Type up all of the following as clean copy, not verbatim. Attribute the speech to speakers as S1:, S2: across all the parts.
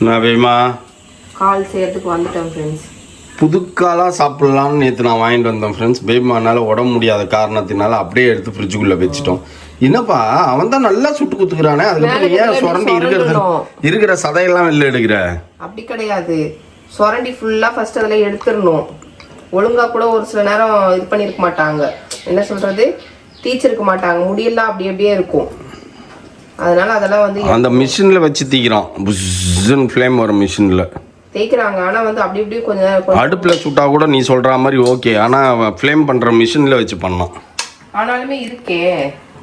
S1: நான் வேமா
S2: கால் செய்யறதுக்கு வந்துட்டேன் ஃப்ரெண்ட்ஸ்.
S1: புதுக்காலாக சாப்பிட்லான்னு நேற்று நான் வாங்கிட்டு வந்தேன் ஃப்ரெண்ட்ஸ். பேபிமானால் உடம்பு முடியாத காரணத்தினால அப்படியே எடுத்து ஃப்ரிட்ஜுக்குள்ளே வச்சுட்டோம். என்னப்பா அவன் தான் நல்லா சுட்டு குத்துக்கிறானே, அதுக்கப்புறம் ஏன் சுரண்டி இருக்கிற சதையெல்லாம் வெளில எடுக்கிற?
S2: அப்படி கிடையாது, சுரண்டி ஃபுல்லாக ஃபர்ஸ்ட் அதில் எடுத்துடணும். ஒழுங்காக கூட ஒரு சில நேரம் இது பண்ணியிருக்க மாட்டாங்க, என்ன சொல்கிறது, தீச்சிருக்க மாட்டாங்க, முடியெல்லாம் அப்படி அப்படியே இருக்கும். அதனால அதெல்லாம் வந்து
S1: அந்த மிஷினில் வச்சு தீக்கிறான். புஷ்ஷுன்னு ஃப்ளேம் வரும் மிஷினில்
S2: தேய்க்கிறாங்க. ஆனால் வந்து அப்படி இப்படி கொஞ்சம்
S1: அடுப்பில் சுட்டா கூட நீ சொல்கிற மாதிரி ஓகே, ஆனால் ஃப்ளேம் பண்ணுற மிஷினில் வச்சு பண்ணலாம்.
S2: ஆனாலுமே இருக்கே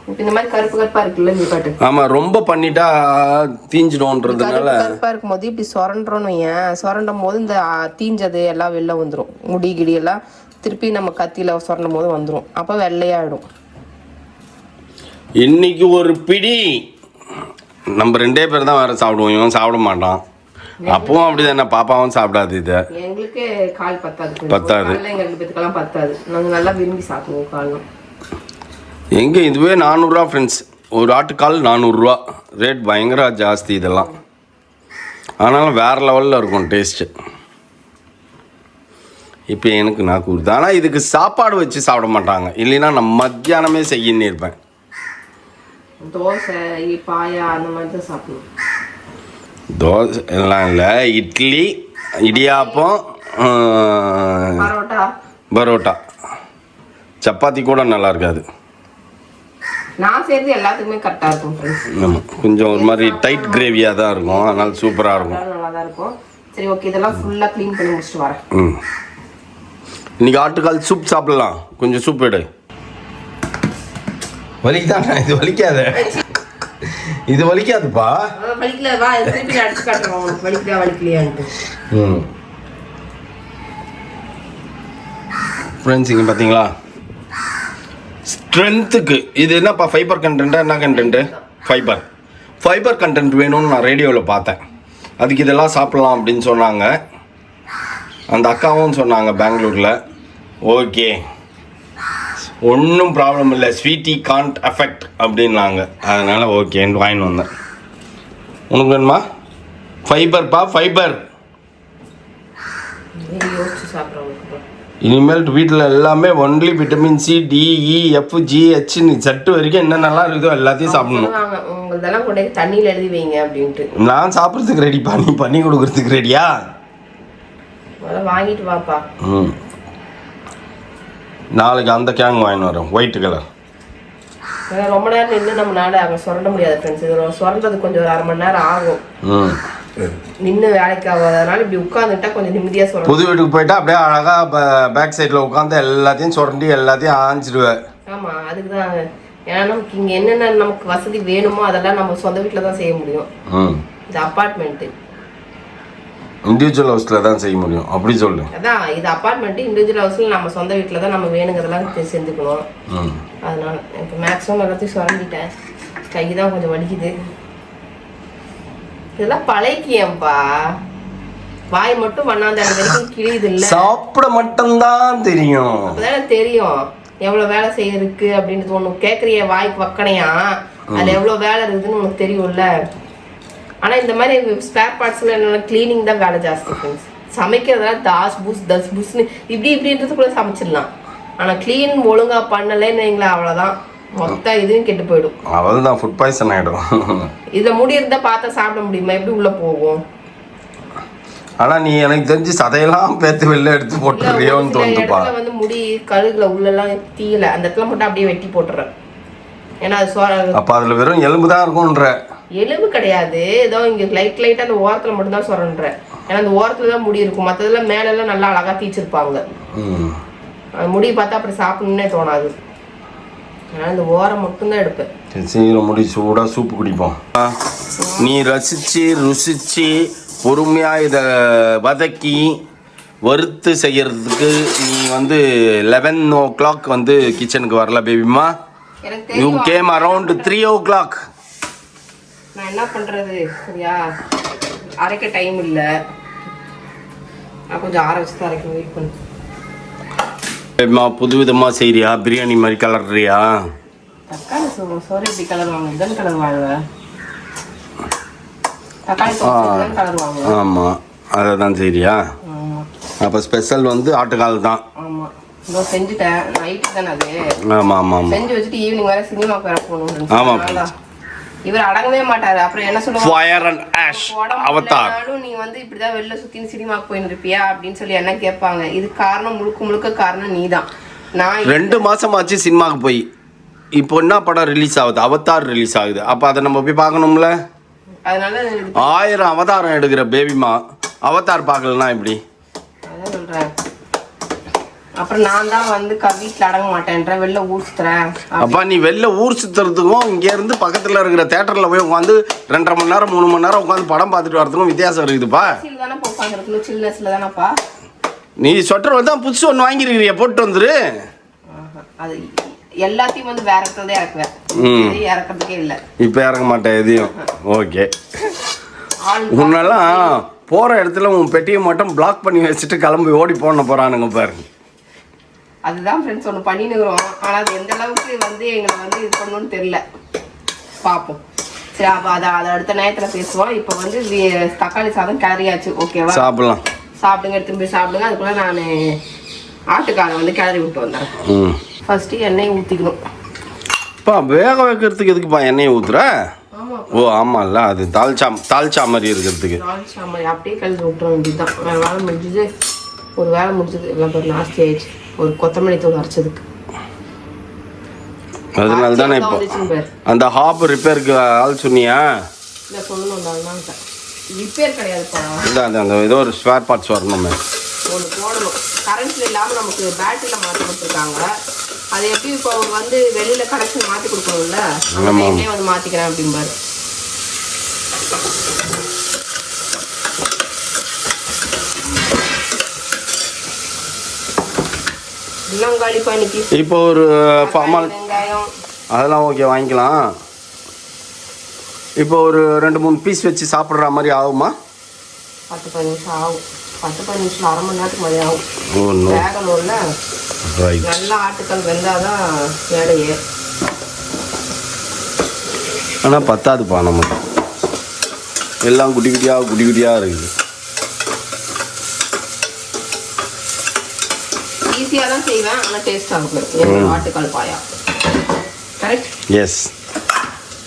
S2: இப்போ இந்த மாதிரி கருப்பு கருப்பாக இருக்குல்ல, நீ பாட்டு.
S1: ஆமாம், ரொம்ப பண்ணிட்டா தீஞ்சிடும்ன்றதுனால
S2: கருப்பாக இருக்கும் போது இப்படி சுரண்டுறோன்னு ஏன் சுரண்டும் போது இந்த தீஞ்சது எல்லாம் வெளில வந்துடும். முடி கிடி எல்லாம் திருப்பி நம்ம கத்தியில் சுரண்டும் போது வந்துடும். அப்போ வெள்ளையாயிடும்.
S1: இன்னைக்கு ஒரு பிடி நம்ம 2 பேர் தான் வேறு சாப்பிடுவோம், இவன் சாப்பிட மாட்டான். அப்பவும் அப்படிதான், பாப்பாவும் சாப்பிடாது. இதை
S2: எங்களுக்கு கால் பத்தாது, எங்க 2 பேத்துக்கெல்லாம் பத்தாது. நாங்கள் நல்லா விரும்பி சாப்பிடுவோம் காலம்.
S1: எங்கே இதுவே 400 ரூபா ஃப்ரெண்ட்ஸ், ஒரு ஆட்டுக்கால் 400 ரூபா. ரேட் பயங்கர ஜாஸ்தி இதெல்லாம். ஆனாலும் வேறு லெவலில் இருக்கும் டேஸ்ட்டு. இப்போ எனக்கு நான் கூறுது, ஆனால் இதுக்கு சாப்பாடு வச்சு சாப்பிட மாட்டாங்க. இல்லைன்னா நான் மத்தியானமே செய்யின்னு இருப்பேன்.
S2: தோசை பாயா அந்த மாதிரி தான் சாப்பிடுவோம்.
S1: தோசை எல்லாம் இல்லை, இட்லி, இடியாப்பம், பரோட்டா, சப்பாத்தி கூட நல்லா இருக்காது.
S2: நான் செய்கிறது எல்லாத்துக்குமே கரெக்டாக இருக்கும் ஃப்ரெண்ட்ஸ்.
S1: ஆமாம், கொஞ்சம் ஒரு மாதிரி டைட் கிரேவியாக தான் இருக்கும், அதனால சூப்பராக இருக்கும்,
S2: நல்லா தான் இருக்கும். சரி ஓகே, இதெல்லாம் ஃபுல்லாக க்ளீன் பண்ணி முடிச்சுட்டு வரேன்.
S1: இன்னைக்கு ஆட்டுக்கால் சூப் சாப்பிடலாம். கொஞ்சம் சூப் எடு. வலிக்குதாண்ணா? இது வலிக்காத, இது வலிக்காதுப்பா.
S2: வலிக்கல, வா திருப்பி அடிச்சு காட்டுறோம் வலிக்கலையா வலிக்கலையான்ட்டு.
S1: ஃப்ரெண்ட்ஸ் இங்கே பார்த்தீங்களா, ஸ்ட்ரென்த்துக்கு இது என்னப்பா ஃபைபர் கண்டென்ட்டா? என்ன கண்டென்ட்டு? ஃபைபர் கண்டென்ட் வேணும்னு நான் ரேடியோவில் பார்த்தேன். அதுக்கு இதெல்லாம் சாப்பிட்லாம் அப்படின்னு சொன்னாங்க. அந்த அக்காவும் சொன்னாங்க பெங்களூரில். ஓகே, ஒன்றும் ப்ராப்ளம் இல்லை, ஸ்வீட்டி கான்ட் அஃபெக்ட் அப்படின்னாங்க. அதனால் ஓகேன்னு வாங்கிட்டு வந்தேன். உனக்கு வேணுமா? ஃபைபர்ப்பா, ஃபைபர். இனிமேல் வீட்டில் எல்லாமே ஒன்லி விட்டமின் சி, டி, இ, எஃப், ஜி, ஹெச், Z வரைக்கும் என்னென்னலாம் இருக்குதோ எல்லாத்தையும் சாப்பிடணும்.
S2: உங்களதெல்லாம் கூட தண்ணியில் எழுதி வைங்க அப்படின்ட்டு.
S1: நான் சாப்பிட்றதுக்கு ரெடி, பண்ணி கொடுக்குறதுக்கு ரெடியா?
S2: வாங்கிட்டு வாப்பா.
S1: நாளைக்கு அந்த கேங் வாங்கிட்டு வரோம், ஒயிட் கலர்.
S2: ரொம்ப நேரம் நின்று நம்ம நாடு அங்கே சுரண்ட முடியாது ஃப்ரெண்ட்ஸ். இது சுரண்டது கொஞ்சம் ஒரு 1/2 மணி நேரம் ஆகும். நின்று வேலைக்கு ஆகாதனால இப்படி உட்காந்துட்டா கொஞ்சம் நிம்மதியாக சுரண்டும்.
S1: புது வீட்டுக்கு போயிட்டா அப்படியே அழகாக பேக் சைடில் உட்காந்து எல்லாத்தையும் சுரண்டி எல்லாத்தையும் ஆஞ்சிடுவேன்.
S2: ஆமாம், அதுக்கு தான். ஏன்னா நமக்கு இங்கே என்னென்ன நமக்கு வசதி வேணுமோ அதெல்லாம் நம்ம சொந்த வீட்டில் தான் செய்ய முடியும். இது அப்பார்ட்மெண்ட்டு,
S1: இண்டிவிஜுவல் ஹவுஸில் தான் செய்ய முடியும். அப்படி சொல்லு.
S2: அதான் இது அப்பார்ட்மெண்ட்டு, இண்டிவிஜுவல் ஹவுஸில் நம்ம சொந்த வீட்டில் தான் நம்ம வேணுங்கிறதெல்லாம் செஞ்சுக்கணும். அதனால எனக்கு மேக்ஸிமம் எல்லாத்தையும் சுரண்டிட்டேன். கை தான் கொஞ்சம் வலிக்குது. இதெல்லாம் பழகியம்பா, வாய் மட்டும் பண்ணாத வரைக்கும் கிழியுது இல்லை, சாப்பிட
S1: மட்டும்தான் தெரியும்.
S2: அப்பதானே தெரியும் எவ்வளோ வேலை செய்யறதுக்கு அப்படின்னு தோணும். கேட்குறிய வாய்க்கு வக்கனையா, அதில் எவ்வளோ வேலை இருக்குதுன்னு உனக்கு தெரியும்ல. ஆனால் இந்த மாதிரி ஸ்பேர் பார்ட்ஸில் என்னென்ன க்ளீனிங் தான் வேலை ஜாஸ்தி ஃப்ரெண்ட்ஸ். சமைக்கிறதுலாம் தஸ் புஸ்ன்னு இப்படின்றதுக்குள்ளே சமைச்சிடலாம். ஆனால் க்ளீன் ஒழுங்காக பண்ணலைன்னு வைங்களேன், அவ்வளோதான், மொத்தம் இதுவும் கெட்டு போயிடும்.
S1: அவ்வளோதான், ஃபுட் பாய்சன் ஆகிடும்.
S2: இதில் முடி இருந்தால் பார்த்தா சாப்பிட முடியுமா? எப்படி உள்ளே போகும்?
S1: ஆனால் நீ எனக்கு தெரிஞ்சு சதையெல்லாம் பேத்து வெளில எடுத்து போட்டுறியோன்னு தோணுதுப்பா.
S2: வந்து முடி கழுகுல உள்ளெல்லாம் தீயல, அந்த இடத்துல மட்டும் அப்படியே வெட்டி போட்டுறேன். ஏன்னா அது
S1: அப்போ அதில் வெறும் எலும்பு தான் இருக்கும்ன்ற.
S2: எலும்பு கிடையாது, ஏதோ இங்கே லைட்டாக அந்த ஓரத்தில் மட்டும்தான் சொல்கிறேன். ஏன்னா அந்த ஓரத்தில் தான் முடி இருக்கும், மற்றதெல்லாம் மேலெல்லாம் நல்லா அழகாக தீச்சிருப்பாங்க. முடி பார்த்தா அப்படி சாப்பிடணுன்னே தோணாது. அதனால் இந்த ஓரம் மட்டும்தான் எடுப்பேன்.
S1: சீக்கிரம் முடி சூடாக சூப்பு குடிப்போம். நீ ருசிச்சு பொறுமையாக இதை வதக்கி வறுத்து செய்கிறதுக்கு நீ வந்து 11 o'clock வந்து கிச்சனுக்கு வரல பேபிமா. You came around 3 o'clock.
S2: நான் என்ன பண்ணுறது சரியா, அரைக்க டைம் இல்லை. நான் கொஞ்சம் ஆற வச்சு தான் அரைக்க வெயிட் பண்ணு.
S1: பேபிமா புது விதமாக செய்கிறியா? பிரியாணி மாதிரி கலர்றியா?
S2: தக்காளி சோறு எப்படி கலர் வாங்க, இதன் கலர் வாங்க. தக்காளி சாதம் கலர் வாங்குவோம்.
S1: ஆமாம், அதை தான் சரியா?
S2: ஆமாம்.
S1: அப்போ ஸ்பெஷல் வந்து ஆட்டுக்கால் தான்.
S2: ஆமாம், இதோ செஞ்சுட்டேன். நைட்டு தானே அது.
S1: ஆமாம் ஆமாம் ஆமாம்.
S2: செஞ்சு வச்சுட்டு ஈவினிங் வேறு சினிமாவுக்கு வேறு போகணும்.
S1: ஆமாம்.
S2: இவர் அடங்கவே மாட்டாரு. அப்புறம் என்ன சொல்லுவாங்க,
S1: ஃபயர் அண்ட் ஆஷ் அவதார்,
S2: நீ வந்து இப்படிதான் வெளில சுத்தின்னு சினிமாக்கு போயின்னு இருப்பியா அப்படின்னு சொல்லி என்ன கேட்பாங்க. இது காரணம் முழுக்க காரணம் நீதான். நான்
S1: 2 மாசமாச்சு சினிமாவுக்கு போய். இப்போ என்ன படம் ரிலீஸ் ஆகுது? அவதார் ரிலீஸ் ஆகுது. அப்போ அதை நம்ம போய் பார்க்கணும்ல.
S2: அதனால
S1: 1000 அவதாரம் எடுக்கிற பேபிமா அவதார் பார்க்கலன்னா எப்படி?
S2: அதான் சொல்றேன். அப்புறம் நான் தான் வந்து வீட்டில் அடங்க மாட்டேன்ற, வெளில ஊர் சுத்துறேன்.
S1: அப்பா நீ வெளில ஊர் சுற்றுறதுக்கும் இங்கேருந்து பக்கத்தில் இருக்கிற தேட்டரில் போய் உட்காந்து 2.5 மணி நேரம் 3 மணி நேரம் உட்காந்து படம் பார்த்துட்டு வரதுக்கும் வித்தியாசம் இருக்குதுப்பா.
S2: சில் தானே உட்காந்துருக்கணும், சில்னஸ்ல தானேப்பா.
S1: நீ சொட்டர் தான் புதுசு ஒன்று வாங்கியிருக்கிறிய, போட்டு வந்துரு.
S2: அது எல்லாத்தையும் வந்து வேற இடத்துல இறக்குவேன், இறக்குறதுக்கே இல்லை.
S1: இப்போ இறக்க மாட்டேன் எதையும். ஓகே, உன்னெல்லாம் போகிற இடத்துல உன் பெட்டியை மட்டும் பிளாக் பண்ணி வச்சுட்டு கிளம்பி ஓடி போன போகிறானுங்க பாருங்க.
S2: அதுதான் ஃப்ரெண்ட்ஸ் ஒன்று பண்ணினுக்கிறோம். ஆனால் அது எந்த அளவுக்கு வந்து எங்களை வந்து இது பண்ணணும்னு தெரில, பார்ப்போம். சரி, அப்போ அதை அடுத்த நேரத்தில் பேசுவோம். இப்போ வந்து தக்காளி சாதம் கிளறியாச்சு. ஓகேவா?
S1: சாப்பிடலாம்.
S2: சாப்பிடுங்க, எடுத்துன்னு போய் சாப்பிடுங்க. அதுக்குள்ளே நான் ஆட்டுக்காலை வந்து கிளறி விட்டு வந்துடுறேன். ஃபஸ்ட்டு எண்ணெயை ஊற்றிக்கணும்.
S1: இப்போ வேக வைக்கிறதுக்கு எதுக்குப்பா எண்ணெயை ஊற்றுற? ஓ ஆமாம்ல, அது தால்ச்சா மாதிரி இருக்கிறதுக்கு.
S2: தால்ச்சா மாதிரி அப்படியே கிளறி விட்டுற வேண்டியதுதான். வேறு வேலை முடிஞ்சுது, ஒரு வேலை முடிஞ்சது. எல்லாம் பேர் நாஸ்தி ஆயிடுச்சு ஒரு கொத்தமல்லி தூள் அரைச்சதுக்கு.
S1: அதனால தானே இப்போ அந்த ஹாப் ரிப்பேருக்கு ஆள் சொன்னியா?
S2: இல்லை, சொல்லணும். ரிப்பேர் கிடையாதுப்பா.
S1: இல்லை, அந்த ஏதோ ஒரு ஸ்பேர் பார்ட்ஸ் வரணுமே,
S2: ஒன்று போடணும். கரண்ட்டில் இல்லாமல் நமக்கு பேட்டரியில் மாற்றி கொடுத்துருக்காங்க. அதை எப்படி இப்போ வந்து வெளியில் கனெக்ஷன் மாற்றி கொடுக்கணும்ல, அந்த டைம்லேயே வந்து மாற்றிக்கிறேன் அப்படிம்பாரு.
S1: இப்போ ஒரு வெங்காயம் அதெல்லாம் ஓகே வாங்கிக்கலாம். இப்போ ஒரு 2-3 பீஸ் வச்சு சாப்பிட்ற மாதிரி ஆகுமா?
S2: 10-15 நிமிஷம் ஆகும். 10-15 நிமிஷம், அரை மணி நேரத்துக்கு மாதிரி ஆகும். வேகணும்ல, நல்லா ஆட்டுக்கால் வெந்தாதான் வேலையே.
S1: ஆனால் பத்தாதுப்பா, நமக்கு எல்லாம் குட்டி குட்டியாக இருக்குது.
S2: ஈஸியாக தான் செய்வேன், ஆனால் டேஸ்ட்டாக இருக்கும் ஆட்டுக்கால் பாயா. கரெக்ட்?
S1: எஸ்,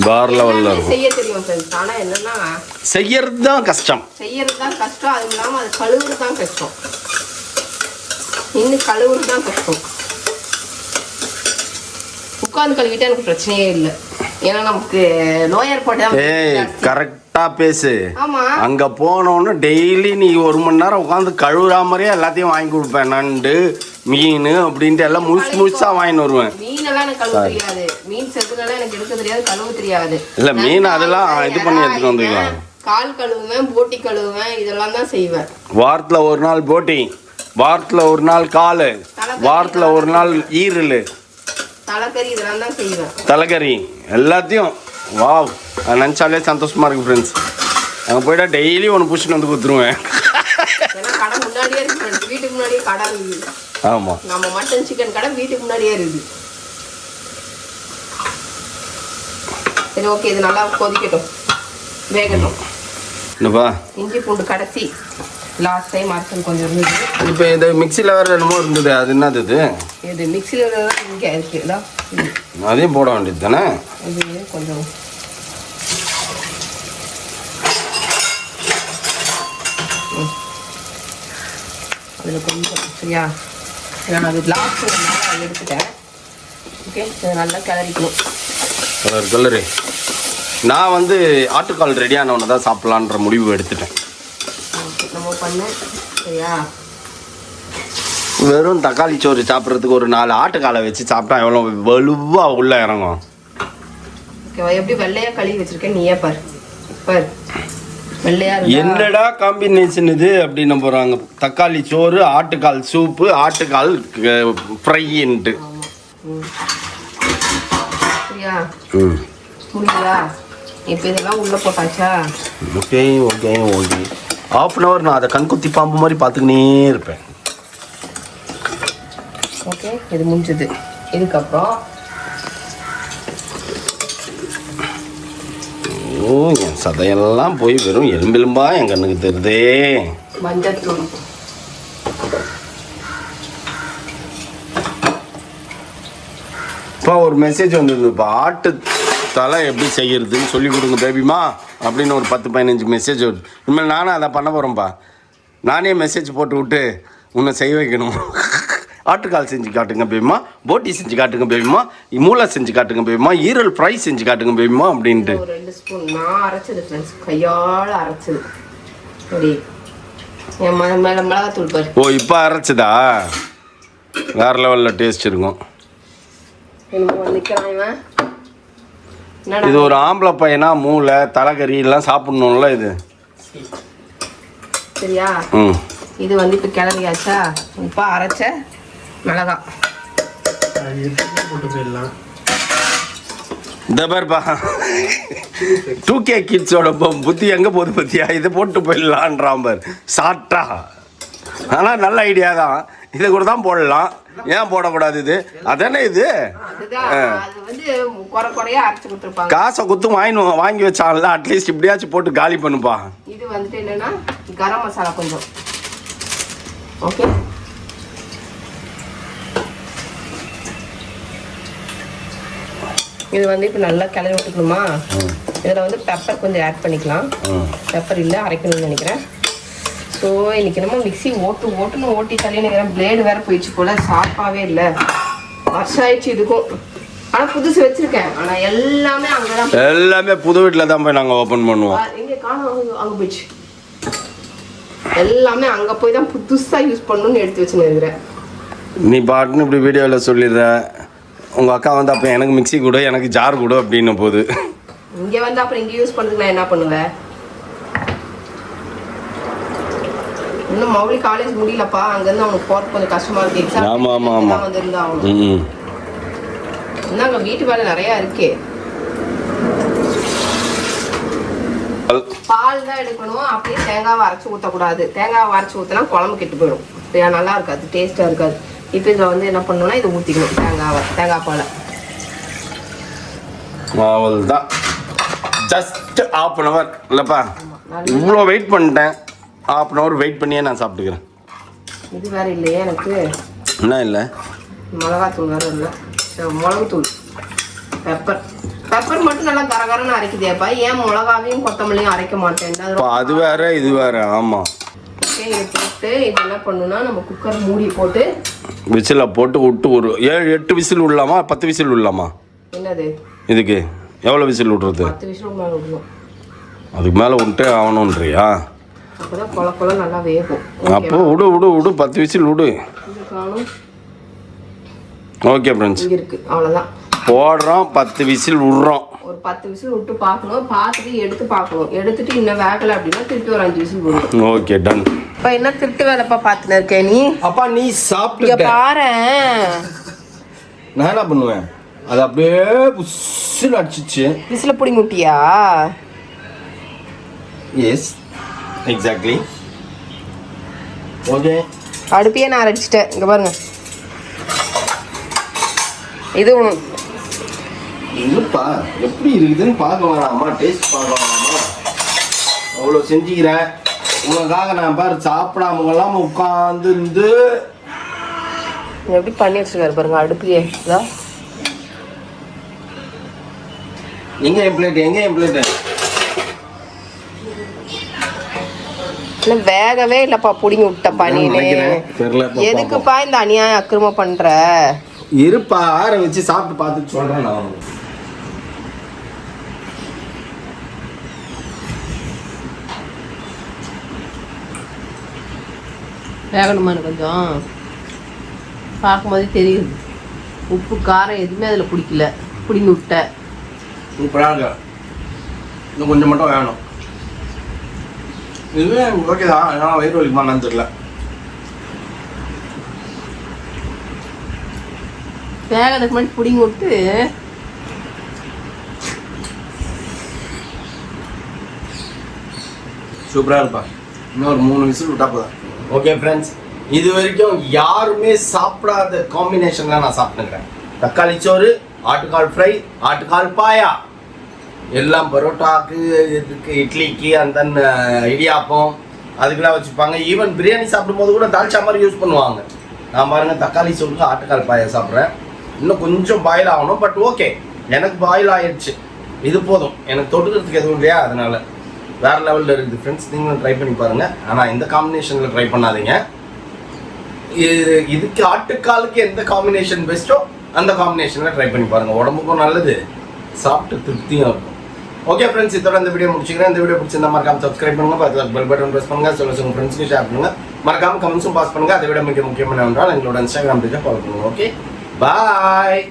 S1: பார் லெவலில் இருக்கும்.
S2: செய்ய தெரியும் ஃப்ரெண்ட்ஸ். ஆனால் என்னன்னா
S1: செய்யறது தான் கஷ்டம்.
S2: அதுவும் இல்லாமல் அது கழுவுறது தான் கஷ்டம். இன்னும் கழுவுறது தான் கஷ்டம். உட்காந்து கழுவிட்டா எனக்கு பிரச்சனையே இல்லை. ஏன்னா நமக்கு லோயர் போட்டு
S1: கரெக்டா பேசு.
S2: ஆமா,
S1: அங்க போனோன்னு டெய்லி நீ 1 மணி நேரம் உட்காந்து கழுவுற மாதிரியே எல்லாத்தையும் வாங்கி கொடுப்பேன். நண்டு, மீன் அப்படின்ட்டு எல்லாம் முழுசா வாங்கிட்டு வருவேன்.
S2: மீனெல்லாம் எனக்கு கழுவ தெரியாது. மீன் செத்துனால எனக்கு எடுக்க தெரியாது, கழுவ தெரியாது.
S1: இல்ல, மீன் அதெல்லாம் இது பண்ணி எடுத்துட்டு வந்துக்கலாம்.
S2: கால் கழுவுவேன், போட்டி கழுவுவேன், இதெல்லாம் தான் செய்வேன்.
S1: வாரத்துல 1 நாள் போட்டி, வாரத்துல 1 நாள் காலு, வாரத்துல 1 நாள் ஈரல்,
S2: தலைக்கறி, இதெல்லாம் தான் செய்வேன்.
S1: தலைக்கறி எல்லாத்தையும். வாவ், நினச்சாலே சந்தோஷமா இருக்கு ஃப்ரெண்ட்ஸ். அங்கே போயிட்டா டெய்லி ஒன்று பிடிச்சிட்டு வந்து கொடுத்துருவேன்.
S2: ஏன்னா கடை முன்னாடியே இருக்கு ஃப்ரெண்ட்ஸ், வீட்டுக்கு முன்னாடியே கடை இருக்குது.
S1: ஆமாம்,
S2: நம்ம மட்டன் சிக்கன் கடை வீட்டுக்கு முன்னாடியே இருக்குது. சரி, ஓகே, இது நல்லா கொதிக்கட்டும், வேகட்டும்.
S1: என்னப்பா
S2: இஞ்சி பூண்டு கடைசி லாஸ்ட் டைம் அரைச்சல் கொஞ்சம் இருந்தது.
S1: இப்போ இந்த மிக்சியில் வேறு என்னமோ இருந்தது, அது என்னது?
S2: இது மிக்சியில் தான் இங்கே இருக்குல்ல,
S1: அதையும் போட வேண்டியது தானே?
S2: இது கொஞ்சம் அதில் கொஞ்சம் சரியா. நான் அது லாஸ்ட் ஒரு நாள் அதை எடுத்துட்டேன். ஓகே, இதை நல்லா கிளறிக்கணும்.
S1: கலரு நான் வந்து ஆட்டுக்கால் ரெடியானவனை தான் சாப்பிட்லான்ற முடிவு எடுத்துட்டேன்.
S2: நம்ம பண்ண சரியா.
S1: வெறும் தக்காளி சோறு சாப்பிட்றதுக்கு ஒரு 4 ஆட்டுக்காலை வச்சு சாப்பிட்டா எவ்வளோ வலுவாக உள்ளே இறங்கும்.
S2: ஓகேவா? எப்படி வெள்ளையாக கழுவி வச்சுருக்கேன், நீயே பாரு. பாரு, வெள்ளையா
S1: என்னடா காம்பினேஷன் இது அப்படின்னு போகிறாங்க. தக்காளி சோறு, ஆட்டுக்கால் சூப்பு, ஆட்டுக்கால் ஃப்ரைன்ட்டு.
S2: சரியா? முடியுதா? இப்போ இதெல்லாம் உள்ளே போட்டாச்சா?
S1: Okay okay okay. 1/2 hour நான் அதை கண்குத்தி பாம்பு மாதிரி பார்த்துக்கினே இருப்பேன்.
S2: ஓகே, இது முடிஞ்சது. இதுக்கப்புறம்
S1: ஓ என் சதையெல்லாம் போய் வெறும் எலும்பெலும்பா என் கண்ணுக்கு தெரியுதே.
S2: மஞ்சத்தூள்.
S1: இப்போ ஒரு மெசேஜ் வந்துருந்துப்பா, ஆட்டு தலை எப்படி செய்யறதுன்னு சொல்லி கொடுங்க பேபிமா அப்படின்னு ஒரு 10-15 மெசேஜ் வருது. இனிமேல் நானும் அதை பண்ண போகிறேன்ப்பா. நானே மெசேஜ் போட்டு விட்டு உன்னை செய்ய வைக்கணும். ஆட்டுக்கால் செஞ்சு காட்டுங்க பேபிமா, போட்டி செஞ்சு காட்டுங்க பேபிமா, மூளை செஞ்சு காட்டுங்க பேபிமா, ஈரல் ஃப்ரை செஞ்சு காட்டுங்க பேபிமா அப்படின்ட்டு.
S2: 2 ஸ்பூன் நான் அரைச்சது ஃப்ரெண்ட்ஸ், கையால் அரைச்சது. அப்படி என் மேலே மிளகாத்தூள் பாரு.
S1: ஓ இப்போ அரைச்சதா? வேற லெவலில் டேஸ்ட் இருக்கும். இது ஒரு ஆம்பளை பையனா மூளை தலைக்கறி எல்லாம் சாப்பிடணும்ல இது.
S2: சரியா? இது வந்து இப்போ கிளறியாச்சா? இப்போ அரைச்ச மிளகா
S3: போட்டு போயிடலாம்.
S1: இந்த பாருப்பா, 2K கிட்ஸோட புத்தி எங்கே போகுது பத்தியா? இதை போட்டு போயிடலான்றான் பார் சாட்டா. ஆனால் நல்ல ஐடியா தான், இதை கூட தான் போடலாம். ஏன் போடக்கூடாது? இது அதானே இது. காசை குத்து வாங்கி வச்சான்ல, அட்லீஸ்ட் இப்படியாச்சும் போட்டு காலி பண்ணுப்பா.
S2: இது வந்துட்டு என்னன்னா கரம் மசாலா கொஞ்சம். ஓகே, இது வந்து இப்போ நல்லா கிளறி விட்டுக்கணுமா? இதில் வந்து பெப்பர் கொஞ்சம் ஆட் பண்ணிக்கலாம். பெப்பர் இல்லை, அரைக்கணும்னு நினைக்கிறேன். ஸோ இன்னைக்கு நம்ம மிக்ஸி ஓட்டுன்னு ஓட்டி தள்ளி நினைக்கிறேன். பிளேடு வேற போயிடுச்சு போல, ஷார்ப்பாகவே இல்லை. வருஷம் ஆயிடுச்சு இதுக்கும். ஆனால் புதுசு வச்சிருக்கேன். ஆனால் எல்லாமே அங்கே தான்,
S1: எல்லாமே புது வீட்டில் தான் போய் நாங்கள் ஓப்பன் பண்ணுவோம்.
S2: எங்கே காணும், அங்கே போயிடுச்சு. எல்லாமே அங்கே போய் தான் புதுசாக யூஸ் பண்ணணும்னு எடுத்து வச்சு நினைக்கிறேன்.
S1: நீ பாட்டுன்னு இப்படி வீடியோவில் சொல்லிடுற. உங்கள் அக்கா வந்து அப்போ எனக்கு மிக்ஸி கொடு, எனக்கு ஜார் கொடு அப்படின்னு போகுது.
S2: இங்கே வந்து அப்புறம் இங்கே யூஸ் பண்ணுறதுக்கு நான் என்ன பண்ணுவேன்? இன்னும் மௌலி காலேஜ் முடியலப்பா, அங்கேருந்து அவனுக்கு போகிறது கொஞ்சம் கஷ்டமாக இருக்குது. எக்ஸாம் வந்துருந்தா அவனுக்கு இன்னும் அங்கே வீட்டு வேலை நிறையா இருக்கே. பால் தான் எடுக்கணும். அப்படியே தேங்காவை அரைச்சி ஊற்றக்கூடாது. தேங்காவை அரைச்சி ஊற்றினா குழம்பு கெட்டு போயிடும். நல்லா இருக்காது, டேஸ்ட்டாக இருக்காது. இப்போ இதில் வந்து என்ன பண்ணணும்னா இதை ஊற்றிக்கணும், தேங்காய் பாலை.
S1: அவ்வளோதான், ஜஸ்ட் 1/2 hour இல்லைப்பா. இவ்வளோ வெயிட் பண்ணிட்டேன், 1/2 hour வெயிட் பண்ணியே நான் சாப்பிட்டுக்கிறேன்.
S2: இது வேற இல்லையே எனக்கு.
S1: என்ன இல்லை?
S2: மிளகாத்தூள் வேற இல்லை, மிளகுத்தூள், பெப்பர் மட்டும் நல்லா கரகரன்னு அரைக்குதேப்பா. ஏன் மிளகாவையும் கொத்தமல்லியும் அரைக்க மாட்டேன்?
S1: அது வேற இது வேற. ஆமாம்,
S2: இதை போட்டு இப்போ என்ன பண்ணணும்னா நம்ம குக்கர் மூடி போட்டு
S1: விசிலில் போட்டு விட்டு ஒரு 7-8 விசில் விடலாமா? 10 விசில் விடலாமா?
S2: என்னது
S1: இதுக்கு எவ்வளோ விசில் விட்றது?
S2: 10 விசில் மேலே விடணும்.
S1: அதுக்கு மேலே விட்டே ஆகணுன்றியா?
S2: அப்போதான் கொல கொல நல்லா வேகும்.
S1: அப்போ விடு 10 விசில் விடு. ஓகே ஃப்ரெண்ட்ஸ்,
S2: இங்கே இருக்குது, அவ்வளோதான்.
S1: போடுறோம், 10 விசில் விட்றோம்.
S2: ஒரு 10 விசில் விட்டு பார்க்கணும். பார்த்துட்டு எடுத்து பார்க்கணும். எடுத்துட்டு இன்னும் வேகலை அப்படின்னா திருப்பி ஒரு 5 விசில் விடணும்.
S1: Okay, done.
S2: இப்போ என்ன திருட்டு வேலைப்பா பார்த்துன்னு இருக்கேன் நீ?
S1: அப்பா நீ சாப்பிட்டு
S2: பாரு,
S1: நான் என்ன பண்ணுவேன்? அது அப்படியே புஷ்ஷுன்னு அடிச்சிச்சு.
S2: விசில பிடி முட்டியா?
S1: Yes, exactly. ஓகே,
S2: அடுப்பையே நான் அரைச்சிட்டேன். இங்கே பாருங்க, இது ஒன்று
S1: இல்லைப்பா, எப்படி இருக்குதுன்னு பார்க்க வேணாமா? டேஸ்ட் பார்க்க வேணாமா? அவ்வளோ செஞ்சுக்கிறேன் உனக்காக. நான் பாரு சாப்பிடாமலாம் உட்காந்து இருந்து
S2: எப்படி பண்ணி வச்சிருக்காரு பாருங்க அடுப்புலயே.
S1: எங்க என் பிளேட்?
S2: இல்லை வேகவே இல்லைப்பா, பிடிங்கி விட்டப்பா நீனு. எதுக்குப்பா இந்த அநியாயம் அக்கிரமம் பண்ற?
S1: இருப்பா, ஆற வச்சு சாப்பிட்டு பார்த்துட்டு சொல்றேன் நான்.
S2: வேகணுமான்னு கொஞ்சம் பார்க்கும்போதே தெரியுது. உப்பு காரம் எதுவுமே அதில் பிடிக்கல, பிடிங்கி விட்ட.
S1: சூப்பராக இன்னும் கொஞ்சம் மட்டும் வேணும். இதுவே ஓகே தான், ஆனால் வயிறு வலிக்குமான்னு தெரியல.
S2: வேகத்துக்கு முன்னாடி பிடிங்கி விட்டு
S1: சூப்பராக இருப்பா. இன்னும் ஒரு 3 விசில் விட்டா போதும். ஓகே ஃப்ரெண்ட்ஸ், இது வரைக்கும் யாருமே சாப்பிடாத காம்பினேஷன்லாம் நான் சாப்பிட்டுக்கிறேன். தக்காளி சோறு, ஆட்டுக்கால் ஃப்ரை, ஆட்டுக்கால் பாயா. எல்லாம் பரோட்டாக்கு இதுக்கு இட்லிக்கு அண்ட் தென் இடியாப்பம் அதுக்கெல்லாம் வச்சுப்பாங்க. ஈவன் பிரியாணி சாப்பிடும்போது கூட தால்ச்சா மாதிரி யூஸ் பண்ணுவாங்க. நான் பாருங்க தக்காளி சோறுக்கு ஆட்டுக்கால் பாயை சாப்பிட்றேன். இன்னும் கொஞ்சம் பாயில் ஆகணும், பட் ஓகே எனக்கு பாயில் ஆயிடுச்சு, இது போதும். எனக்கு தொட்டுக்கிறதுக்கு எதுவும் இல்லையா, அதனால வேறு லெவலில் இருக்குது ஃப்ரெண்ட்ஸ். நீங்களும் ட்ரை பண்ணி பாருங்கள். ஆனால் இந்த காம்பினேஷனில் ட்ரை பண்ணாதீங்க. இதுக்கு ஆட்டுக்காலுக்கு எந்த காம்பினேஷன் பெஸ்ட்டோ அந்த காம்பினேஷனில் ட்ரை பண்ணி பாருங்கள். உடம்புக்கும் நல்லது, சாப்பிட்டு திருப்தியும் இருக்கும். ஓகே ஃப்ரெண்ட்ஸ், இதோட இந்த வீடியோ முடிச்சுக்கிறேன். இந்த வீடியோ பிடிச்சிருந்தா மறக்காம சப்ஸ்கிரைப் பண்ணுங்கள், பக்கத்தில் பெல் பட்டன் ப்ரெஸ் பண்ணுங்கள், சொல்லுங்கள் ஃப்ரெண்ட்ஸ்க்கு ஷேர் பண்ணுங்கள், மறக்காம கமெண்ட்ஸும் பாஸ் பண்ணுங்கள். அதை விட மிக முக்கியமான ஒன்றால் எங்களோட இன்ஸ்டாகிராம் பேஜை ஃபாலோ பண்ணுங்கள். ஓகே, பாய்.